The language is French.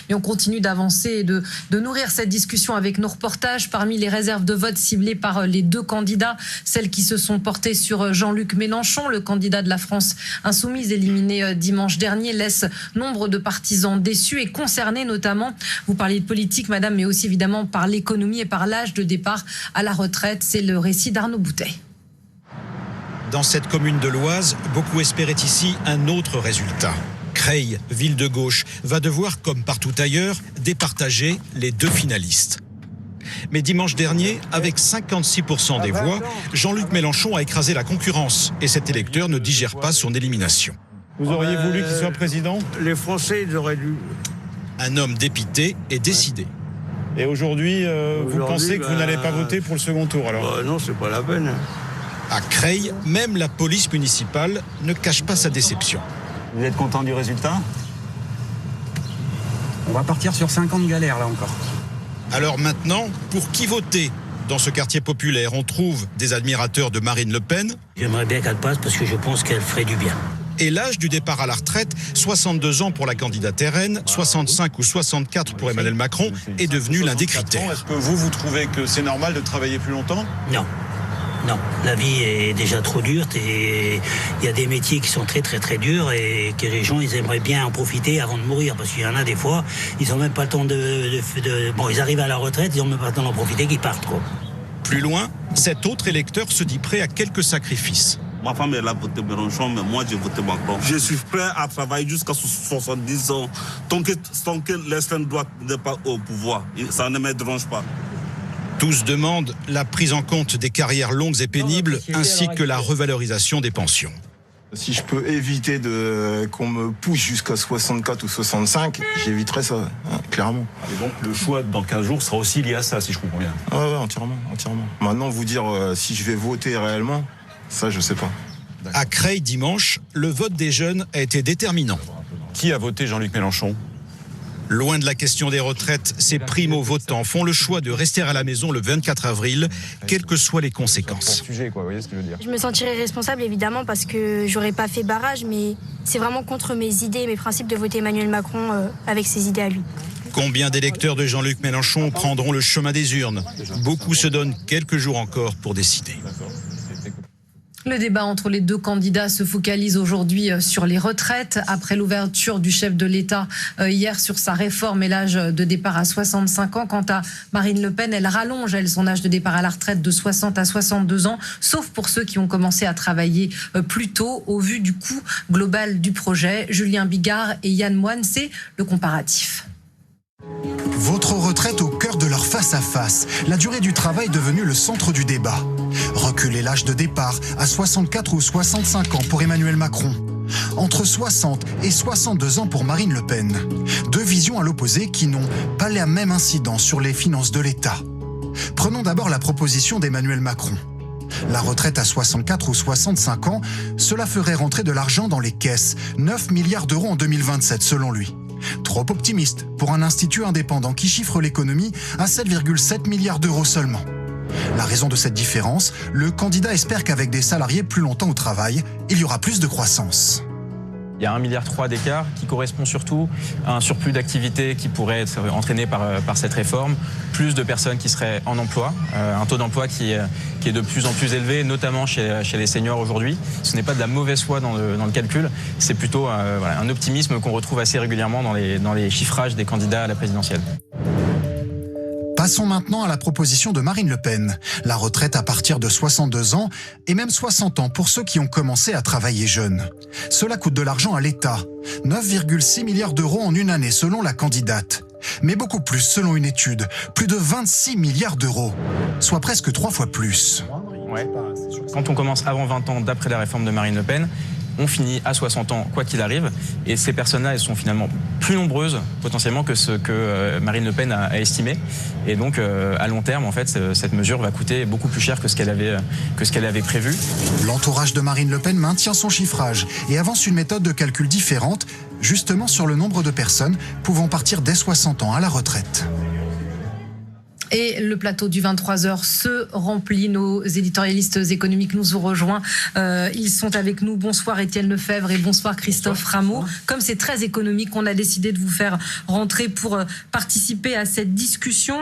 Et on continue d'avancer et de nourrir cette discussion avec nos reportages. Parmi les réserves de vote ciblées par les deux candidats, celles qui se sont portées sur Jean-Luc Mélenchon, le candidat de la France insoumise éliminé dimanche dernier, laisse nombre de partisans déçus et concernés notamment, vous parliez de politique madame, mais aussi évidemment par l'économie et par l'âge de départ à la retraite. C'est le récit d'Arnaud Boutet. Dans cette commune de l'Oise, beaucoup espéraient ici un autre résultat. Creil, ville de gauche, va devoir, comme partout ailleurs, départager les deux finalistes. Mais dimanche dernier, avec 56% des voix, Jean-Luc Mélenchon a écrasé la concurrence et cet électeur ne digère pas son élimination. Vous auriez voulu qu'il soit président ? Les Français, ils auraient dû. Un homme dépité et décidé. Et aujourd'hui, vous pensez que vous n'allez pas voter pour le second tour alors ? Non, c'est pas la peine. À Creil, même la police municipale ne cache pas sa déception. Vous êtes content du résultat ? On va partir sur 5 ans de galère là encore. Alors maintenant, pour qui voter ? Dans ce quartier populaire, on trouve des admirateurs de Marine Le Pen. J'aimerais bien qu'elle passe parce que je pense qu'elle ferait du bien. Et l'âge du départ à la retraite, 62 ans pour la candidate RN, 65 ou 64 pour Emmanuel Macron, est devenu l'un des critères. Est-ce que vous trouvez que c'est normal de travailler plus longtemps ? Non. Non, la vie est déjà trop dure et il y a des métiers qui sont très très très durs et que les gens ils aimeraient bien en profiter avant de mourir parce qu'il y en a des fois, ils n'ont même pas le temps Bon, ils arrivent à la retraite, ils n'ont même pas le temps d'en profiter, qu'ils partent quoi. Plus loin, cet autre électeur se dit prêt à quelques sacrifices. Ma femme elle a voté Mélenchon, mais moi j'ai voté Macron. Je suis prêt à travailler jusqu'à 70 ans tant que l'extrême droite n'est pas au pouvoir. Ça ne me dérange pas. Tous demandent la prise en compte des carrières longues et pénibles ainsi que la revalorisation des pensions. Si je peux éviter qu'on me pousse jusqu'à 64 ou 65, j'éviterai ça, hein, clairement. Et donc le choix dans 15 jours sera aussi lié à ça, si je comprends bien. Ouais, entièrement. Maintenant, vous dire si je vais voter réellement, ça je sais pas. À Creil, dimanche, le vote des jeunes a été déterminant. Qui a voté Jean-Luc Mélenchon ? Loin de la question des retraites, ces primo-votants font le choix de rester à la maison le 24 avril, quelles que soient les conséquences. Je me sentirais responsable évidemment parce que j'aurais pas fait barrage, mais c'est vraiment contre mes idées et mes principes de voter Emmanuel Macron avec ses idées à lui. Combien d'électeurs de Jean-Luc Mélenchon prendront le chemin des urnes ? Beaucoup se donnent quelques jours encore pour décider. Le débat entre les deux candidats se focalise aujourd'hui sur les retraites. Après l'ouverture du chef de l'État hier sur sa réforme et l'âge de départ à 65 ans. Quant à Marine Le Pen, elle rallonge son âge de départ à la retraite de 60 à 62 ans, sauf pour ceux qui ont commencé à travailler plus tôt. Au vu du coût global du projet, Julien Bigard et Yann Moine, c'est le comparatif. Votre retraite au cœur de leur face-à-face. La durée du travail devenue le centre du débat. Reculer l'âge de départ à 64 ou 65 ans pour Emmanuel Macron. Entre 60 et 62 ans pour Marine Le Pen. Deux visions à l'opposé qui n'ont pas la même incidence sur les finances de l'État. Prenons d'abord la proposition d'Emmanuel Macron. La retraite à 64 ou 65 ans, cela ferait rentrer de l'argent dans les caisses. 9 milliards d'euros en 2027 selon lui. Trop optimiste pour un institut indépendant qui chiffre l'économie à 7,7 milliards d'euros seulement. La raison de cette différence, le candidat espère qu'avec des salariés plus longtemps au travail, il y aura plus de croissance. Il y a 1,3 milliard d'écart qui correspond surtout à un surplus d'activité qui pourrait être entraîné par cette réforme, plus de personnes qui seraient en emploi, un taux d'emploi qui est de plus en plus élevé, notamment chez les seniors aujourd'hui. Ce n'est pas de la mauvaise foi dans le calcul, c'est plutôt un optimisme qu'on retrouve assez régulièrement dans les chiffrages des candidats à la présidentielle. Passons maintenant à la proposition de Marine Le Pen. La retraite à partir de 62 ans et même 60 ans pour ceux qui ont commencé à travailler jeunes. Cela coûte de l'argent à l'État. 9,6 milliards d'euros en une année selon la candidate. Mais beaucoup plus selon une étude. Plus de 26 milliards d'euros. Soit presque 3 fois plus. Ouais. Quand on commence avant 20 ans d'après la réforme de Marine Le Pen, on finit à 60 ans, quoi qu'il arrive. Et ces personnes-là, elles sont finalement plus nombreuses, potentiellement, que ce que Marine Le Pen a estimé. Et donc, à long terme, en fait, cette mesure va coûter beaucoup plus cher que ce qu'elle avait prévu. L'entourage de Marine Le Pen maintient son chiffrage et avance une méthode de calcul différente, justement sur le nombre de personnes pouvant partir dès 60 ans à la retraite. Et le plateau du 23h se remplit. Nos éditorialistes économiques nous ont rejoints. Ils sont avec nous. Bonsoir Étienne Lefebvre et bonsoir Christophe Rameau. Comme c'est très économique, on a décidé de vous faire rentrer pour participer à cette discussion.